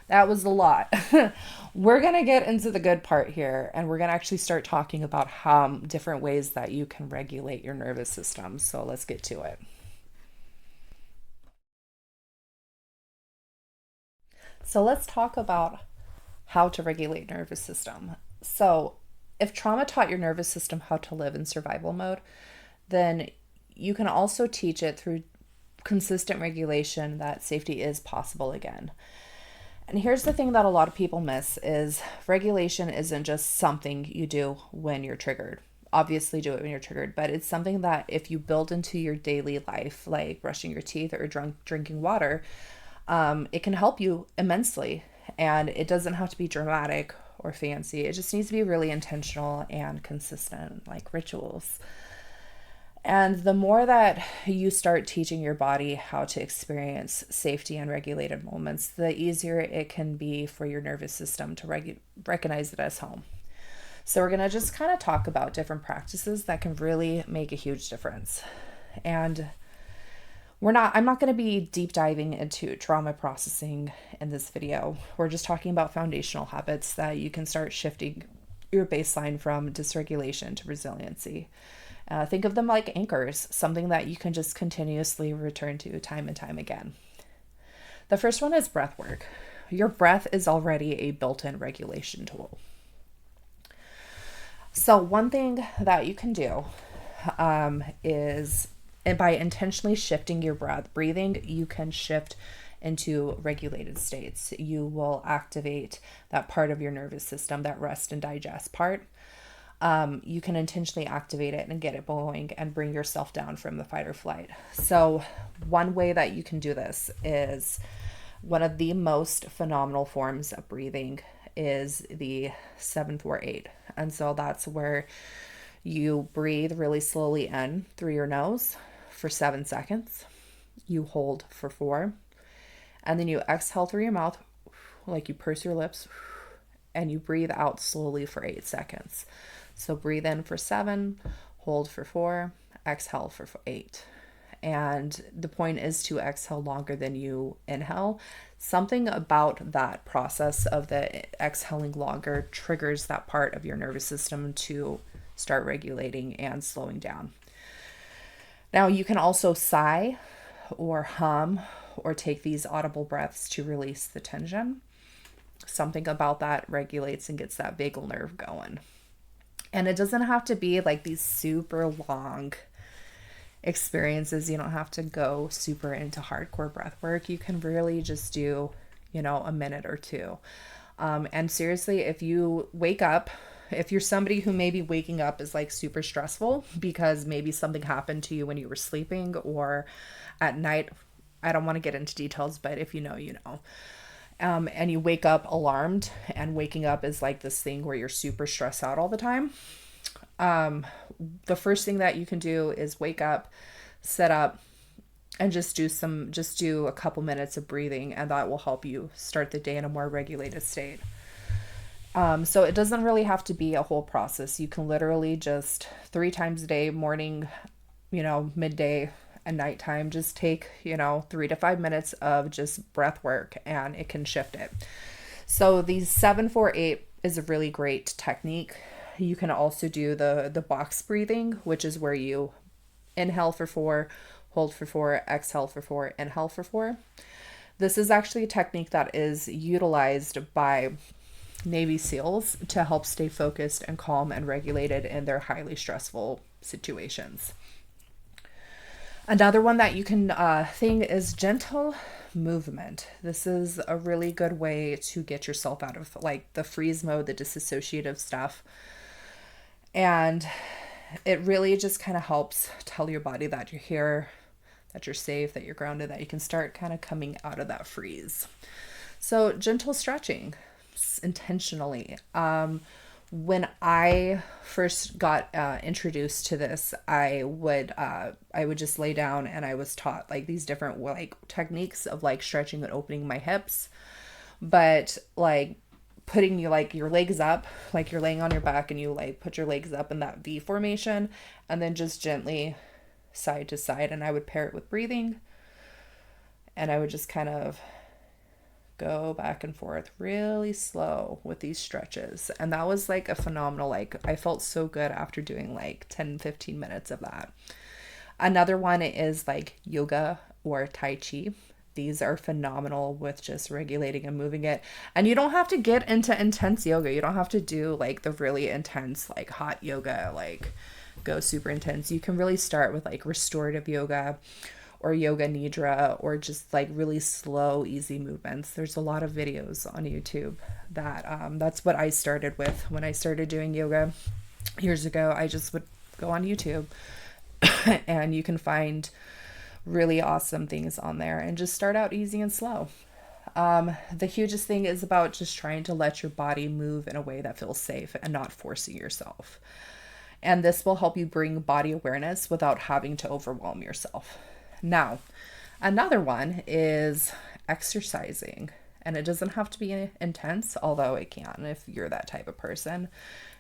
That was a lot. We're going to get into the good part here, and we're going to actually start talking about how different ways that you can regulate your nervous system. So let's get to it. So let's talk about how to regulate nervous system. So if trauma taught your nervous system how to live in survival mode, then you can also teach it through consistent regulation that safety is possible again. And here's the thing that a lot of people miss is regulation isn't just something you do when you're triggered. Obviously do it when you're triggered, but it's something that if you build into your daily life, like brushing your teeth or drinking water, it can help you immensely. And it doesn't have to be dramatic or fancy. It just needs to be really intentional and consistent, like rituals. And the more that you start teaching your body how to experience safety and regulated moments, the easier it can be for your nervous system to recognize it as home. So we're going to just kind of talk about different practices that can really make a huge difference. And I'm not going to be deep diving into trauma processing in this video. We're just talking about foundational habits that you can start shifting your baseline from dysregulation to resiliency. Think of them like anchors, something that you can just continuously return to time and time again. The first one is breath work. Your breath is already a built-in regulation tool. So one thing that you can do is, and by intentionally shifting your breathing, you can shift into regulated states. You will activate that part of your nervous system, that rest and digest part. You can intentionally activate it and get it going and bring yourself down from the fight or flight. So one way that you can do this is one of the most phenomenal forms of breathing is the 7-4-8. And so that's where you breathe really slowly in through your nose for 7 seconds. You hold for 4. And then you exhale through your mouth, like you purse your lips, and you breathe out slowly for 8 seconds. So breathe in for 7, hold for 4, exhale for 8. And the point is to exhale longer than you inhale. Something about that process of the exhaling longer triggers that part of your nervous system to start regulating and slowing down. Now you can also sigh or hum or take these audible breaths to release the tension. Something about that regulates and gets that vagal nerve going. And it doesn't have to be like these super long experiences. You don't have to go super into hardcore breath work. You can really just do, a minute or two. And seriously, if you wake up, if you're somebody who maybe waking up is like super stressful because maybe something happened to you when you were sleeping or at night, I don't want to get into details, but if you know, you know. And you wake up alarmed, and waking up is like this thing where you're super stressed out all the time. The first thing that you can do is wake up, sit up, and just do a couple minutes of breathing, and that will help you start the day in a more regulated state. So it doesn't really have to be a whole process. You can literally just 3 times a day, morning, midday, and nighttime, just take 3 to 5 minutes of just breath work, and it can shift it. So the 7-4-8 is a really great technique. You can also do the box breathing, which is where you inhale for 4, hold for 4, exhale for 4, inhale for 4. This is actually a technique that is utilized by Navy SEALs to help stay focused and calm and regulated in their highly stressful situations. Another one that you can thing is gentle movement. This is a really good way to get yourself out of like the freeze mode, the disassociative stuff. And it really just kind of helps tell your body that you're here, that you're safe, that you're grounded, that you can start kind of coming out of that freeze. So gentle stretching intentionally. When I first got introduced to this, I would just lay down, and I was taught like these different like techniques of like stretching and opening my hips, but like putting your legs up, like you're laying on your back, and you like put your legs up in that V formation, and then just gently side to side. And I would pair it with breathing, and I would just kind of go back and forth really slow with these stretches. And that was like a phenomenal, like I felt so good after doing like 10-15 minutes of that. Another one is like yoga or Tai Chi. These are phenomenal with just regulating and moving it. And you don't have to get into intense yoga. You don't have to do like the really intense, like hot yoga, like go super intense. You can really start with like restorative yoga or yoga nidra, or just like really slow, easy movements. There's a lot of videos on YouTube that that's what I started with when I started doing yoga years ago. I just would go on YouTube and you can find really awesome things on there and just start out easy and slow. The hugest thing is about just trying to let your body move in a way that feels safe and not forcing yourself. And this will help you bring body awareness without having to overwhelm yourself. Now, another one is exercising. And it doesn't have to be intense, although it can if you're that type of person.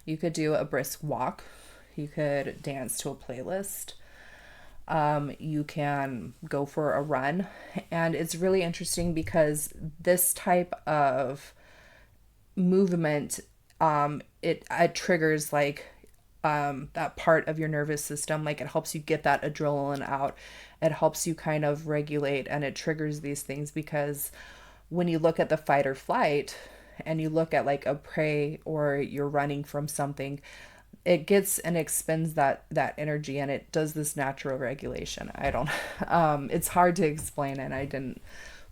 You could do a brisk walk. You could dance to a playlist. You can go for a run. And it's really interesting because this type of movement, it triggers like that part of your nervous system. Like it helps you get that adrenaline out. It helps you kind of regulate, and it triggers these things because when you look at the fight or flight and you look at like a prey or you're running from something, it gets and expends that energy, and it does this natural regulation. I don't it's hard to explain, and I didn't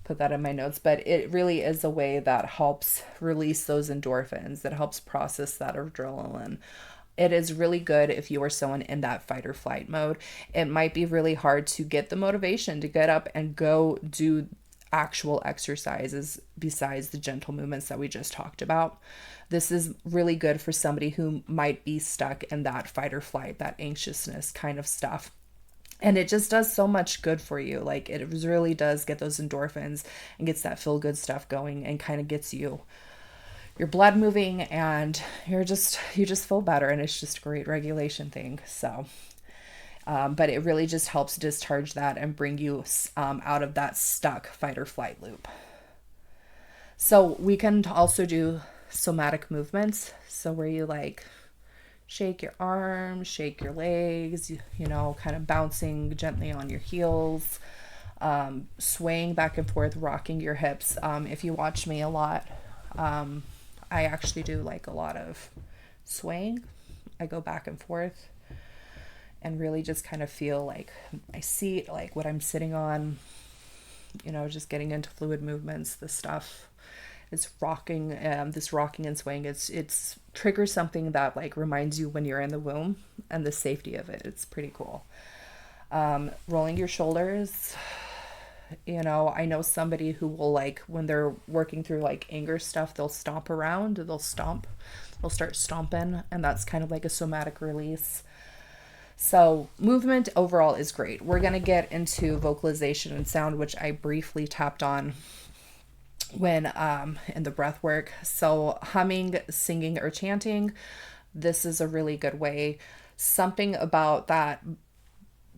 put that in my notes, but it really is a way that helps release those endorphins, that helps process that adrenaline. It is really good if you are someone in that fight or flight mode. It might be really hard to get the motivation to get up and go do actual exercises besides the gentle movements that we just talked about. This is really good for somebody who might be stuck in that fight or flight, that anxiousness kind of stuff. And it just does so much good for you. Like it really does get those endorphins and gets that feel good stuff going and kind of gets your blood moving, and you just feel better, and it's just a great regulation thing. So but it really just helps discharge that and bring you out of that stuck fight or flight loop. So we can also do somatic movements. So where you like shake your arms, shake your legs, kind of bouncing gently on your heels, swaying back and forth, rocking your hips. If you watch me a lot, I actually do like a lot of swaying. I go back and forth and really just kind of feel like my seat, like what I'm sitting on, just getting into fluid movements. This stuff is rocking, this rocking and swaying. It's triggers something that like reminds you when you're in the womb and the safety of it. It's pretty cool. Rolling your shoulders. I know somebody who will like, when they're working through like anger stuff, they'll stomp around, they'll start stomping, and that's kind of like a somatic release. So movement overall is great. We're going to get into vocalization and sound, which I briefly tapped on when in the breath work. So humming, singing, or chanting, this is a really good way. Something about that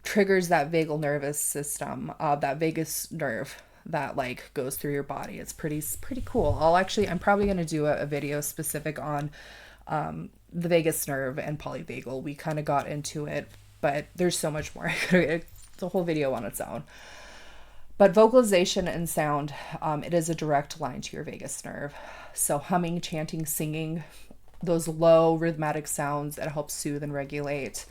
triggers that vagal nervous system, that vagus nerve that like goes through your body. It's pretty cool. I'm probably going to do a video specific on the vagus nerve and polyvagal. We kind of got into it, but there's so much more. It's a whole video on its own. But vocalization and sound, it is a direct line to your vagus nerve. So humming, chanting, singing, those low rhythmic sounds, it helps soothe and regulate.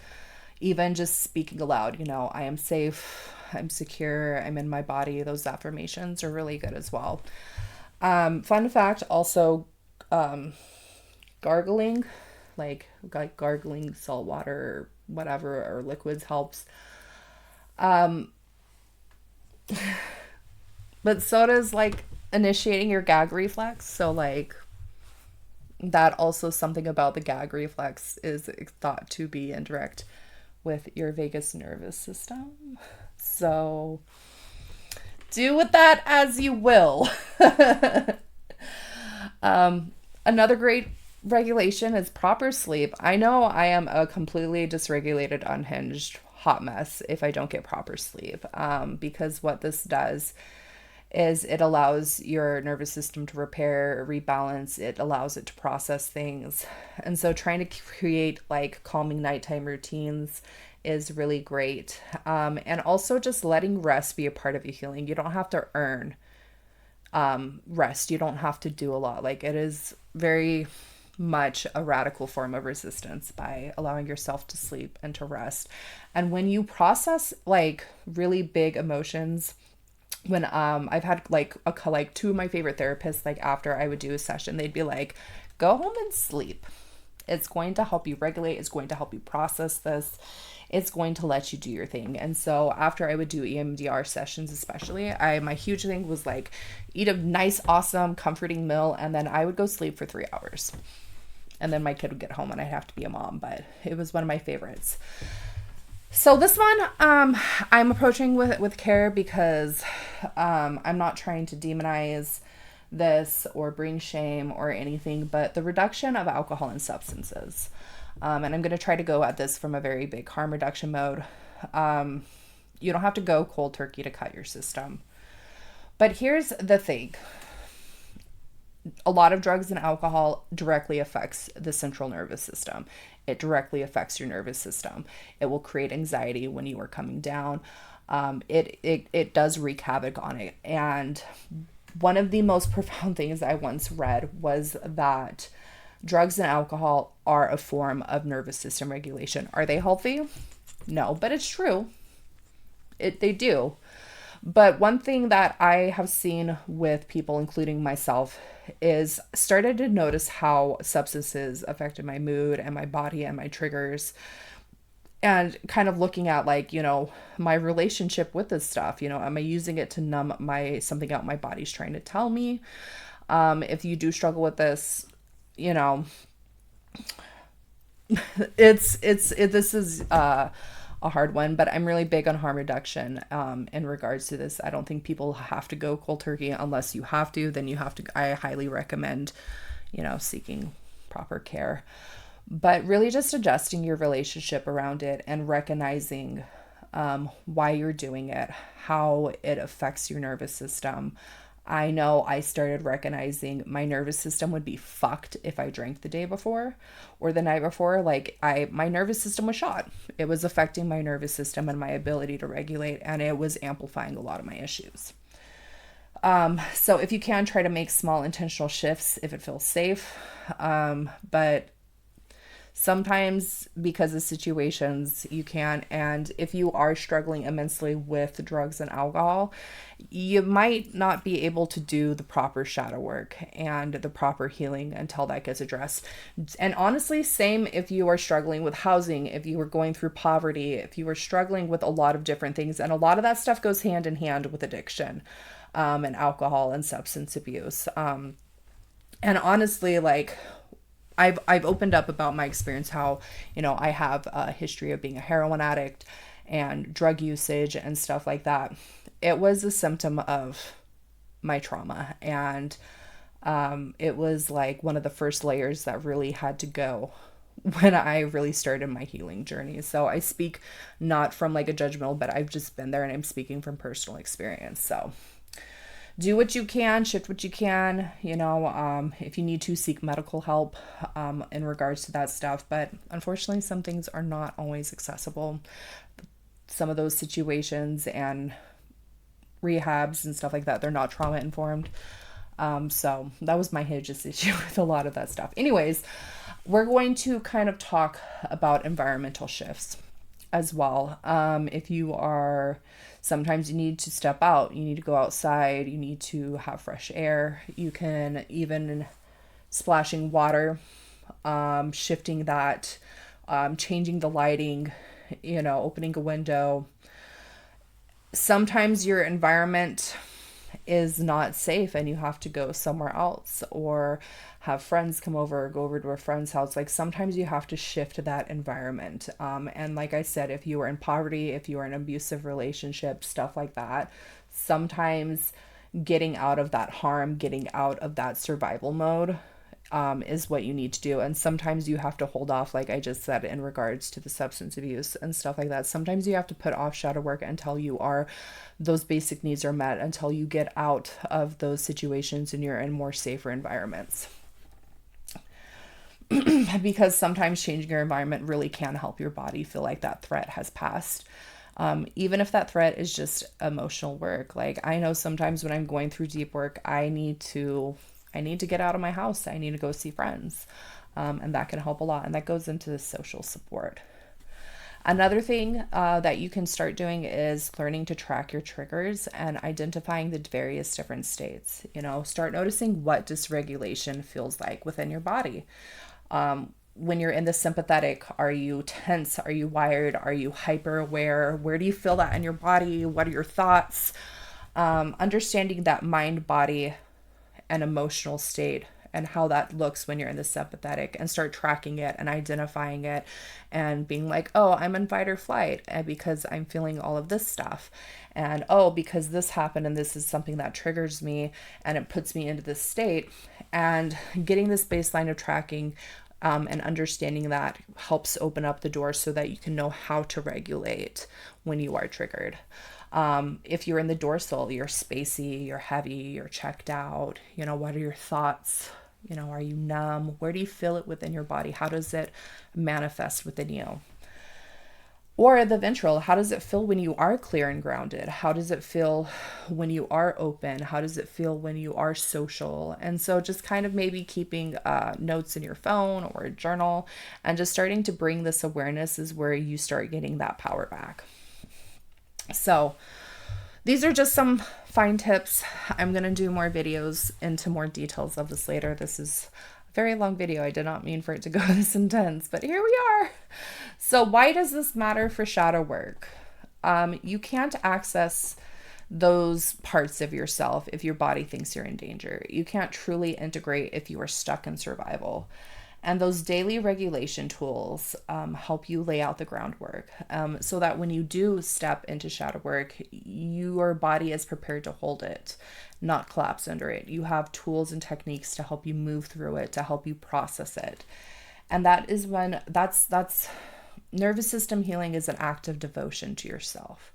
Even just speaking aloud, I am safe, I'm secure, I'm in my body. Those affirmations are really good as well. Fun fact, also, gargling, like gargling salt water or whatever, or liquids helps. But so does like initiating your gag reflex. So like that also, something about the gag reflex is thought to be indirect with your vagus nervous system. So do with that as you will. Another great regulation is proper sleep. I know I am a completely dysregulated, unhinged hot mess if I don't get proper sleep, because what this does is it allows your nervous system to repair, rebalance, it allows it to process things. And so trying to create like calming nighttime routines is really great. And also just letting rest be a part of your healing. You don't have to earn rest. You don't have to do a lot. Like, it is very much a radical form of resistance by allowing yourself to sleep and to rest. And when you process like really big emotions, when I've had like two of my favorite therapists, like after I would do a session, they'd be like, go home and sleep. It's going to help you regulate, it's going to help you process this, it's going to let you do your thing. And so after I would do EMDR sessions, especially, my huge thing was like eat a nice, awesome, comforting meal, and then I would go sleep for 3 hours. And then my kid would get home and I'd have to be a mom, but it was one of my favorites. So this one, I'm approaching with care because I'm not trying to demonize this or bring shame or anything, but the reduction of alcohol and substances. And I'm going to try to go at this from a very big harm reduction mode. You don't have to go cold turkey to cut your system. But here's the thing. A lot of drugs and alcohol directly affects the central nervous system. It directly affects your nervous system. It will create anxiety when you are coming down. It does wreak havoc on it. And one of the most profound things I once read was that drugs and alcohol are a form of nervous system regulation. Are they healthy? No, but it's true. They do. But one thing that I have seen with people, including myself, is started to notice how substances affected my mood and my body and my triggers, and kind of looking at like, my relationship with this stuff. Am I using it to numb something out my body's trying to tell me? If you do struggle with this, this is a hard one, but I'm really big on harm reduction in regards to this. I don't think people have to go cold turkey unless you have to. Then you have to. I highly recommend, seeking proper care, but really just adjusting your relationship around it and recognizing why you're doing it, how it affects your nervous system. I know I started recognizing my nervous system would be fucked if I drank the day before or the night before. Like my nervous system was shot. It was affecting my nervous system and my ability to regulate, and it was amplifying a lot of my issues. So if you can, try to make small intentional shifts if it feels safe. But sometimes because of situations you can, and if you are struggling immensely with drugs and alcohol, you might not be able to do the proper shadow work and the proper healing until that gets addressed. And honestly, same if you are struggling with housing, if you are going through poverty, if you are struggling with a lot of different things, and a lot of that stuff goes hand in hand with addiction, and alcohol and substance abuse. And honestly, like, I've opened up about my experience, how, I have a history of being a heroin addict and drug usage and stuff like that. It was a symptom of my trauma. And it was like one of the first layers that really had to go when I really started my healing journey. So I speak not from like a judgmental, but I've just been there and I'm speaking from personal experience. So do what you can, shift what you can, if you need to, seek medical help in regards to that stuff. But unfortunately, some things are not always accessible. Some of those situations and rehabs and stuff like that, they're not trauma informed. So that was my hugest issue with a lot of that stuff. Anyways, we're going to kind of talk about environmental shifts as well. If you are, sometimes you need to step out, you need to go outside, you need to have fresh air. You can even splashing water, shifting that, changing the lighting, opening a window. Sometimes your environment is not safe and you have to go somewhere else, or have friends come over or go over to a friend's house. Like, sometimes you have to shift that environment. And like I said, if you are in poverty, if you are in an abusive relationship, stuff like that, sometimes getting out of that harm, getting out of that survival mode is what you need to do. And sometimes you have to hold off, like I just said, in regards to the substance abuse and stuff like that. Sometimes you have to put off shadow work until those basic needs are met, until you get out of those situations and you're in more safer environments. Because sometimes changing your environment really can help your body feel like that threat has passed. Even if that threat is just emotional work. Like I know sometimes when I'm going through deep work, I need to get out of my house. I need to go see friends. And that can help a lot. And that goes into social support. Another thing that you can start doing is learning to track your triggers and identifying the various different states. Start noticing what dysregulation feels like within your body. When you're in the sympathetic, are you tense? Are you wired? Are you hyper aware? Where do you feel that in your body? What are your thoughts? Understanding that mind, body, and emotional state and how that looks when you're in the sympathetic, and start tracking it and identifying it and being like, oh, I'm in fight or flight because I'm feeling all of this stuff. And oh, because this happened and this is something that triggers me and it puts me into this state. And getting this baseline of tracking and understanding that helps open up the door so that you can know how to regulate when you are triggered. If you're in the dorsal, you're spacey, you're heavy, you're checked out. What are your thoughts? Are you numb? Where do you feel it within your body? How does it manifest within you? Or the ventral, how does it feel when you are clear and grounded? How does it feel when you are open? How does it feel when you are social? And so just kind of maybe keeping notes in your phone or a journal and just starting to bring this awareness is where you start getting that power back. So these are just some fine tips. I'm going to do more videos into more details of this later. This is a very long video. I did not mean for it to go this intense, but here we are. So why does this matter for shadow work? You can't access those parts of yourself if your body thinks you're in danger. You can't truly integrate if you are stuck in survival. And those daily regulation tools help you lay out the groundwork so that when you do step into shadow work, your body is prepared to hold it, not collapse under it. You have tools and techniques to help you move through it, to help you process it. And that is when that's nervous system healing is an act of devotion to yourself.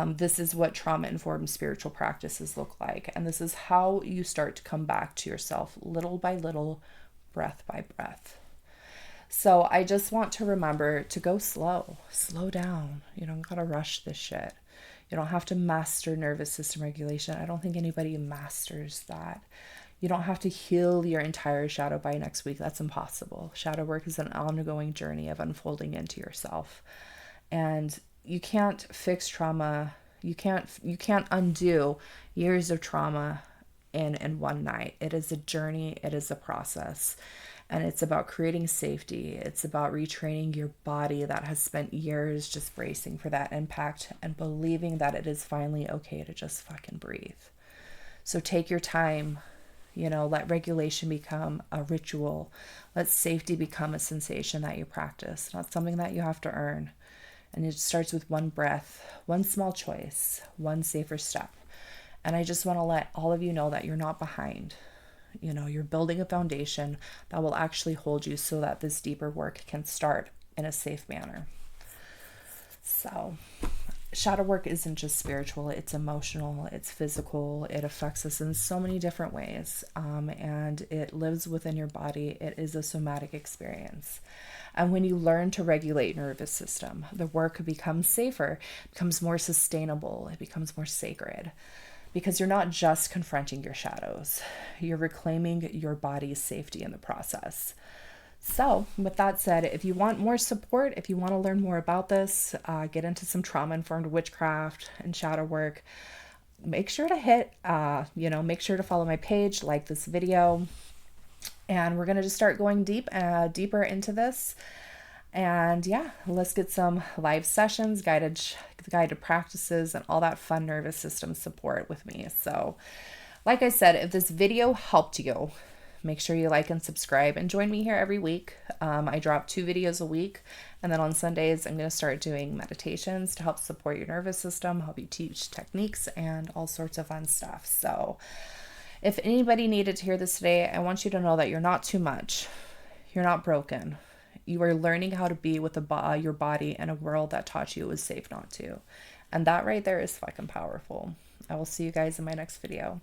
This is what trauma-informed spiritual practices look like. And this is how you start to come back to yourself little by little, breath by breath. So I just want to remember to go slow down. You don't gotta rush this shit. You don't have to master nervous system regulation. I don't think anybody masters that. You don't have to heal your entire shadow by next week. That's impossible. Shadow work is an ongoing journey of unfolding into yourself. And you can't fix trauma. You can't undo years of trauma in one night. It is a journey, it is a process, and it's about creating safety. It's about retraining your body that has spent years just bracing for that impact and believing that it is finally okay to just fucking breathe. So take your time, let regulation become a ritual. Let safety become a sensation that you practice, not something that you have to earn. And it starts with one breath, one small choice, one safer step. And I just want to let all of you know that you're not behind. You're building a foundation that will actually hold you so that this deeper work can start in a safe manner. So shadow work isn't just spiritual, it's emotional, it's physical, it affects us in so many different ways. And it lives within your body. It is a somatic experience. And when you learn to regulate your nervous system, the work becomes safer, becomes more sustainable, it becomes more sacred. Because you're not just confronting your shadows, you're reclaiming your body's safety in the process. So with that said, if you want more support, if you want to learn more about this, get into some trauma-informed witchcraft and shadow work, make sure to make sure to follow my page, like this video, and we're going to just start going deeper into this. And yeah, let's get some live sessions, guided practices, and all that fun nervous system support with me. So like I said, if this video helped you, make sure you like and subscribe and join me here every week. I drop 2 videos a week. And then on Sundays, I'm going to start doing meditations to help support your nervous system, help you teach techniques and all sorts of fun stuff. So If anybody needed to hear this today, I want you to know that you're not too much. You're not broken. You are learning how to be with your body in a world that taught you it was safe not to. And that right there is fucking powerful. I will see you guys in my next video.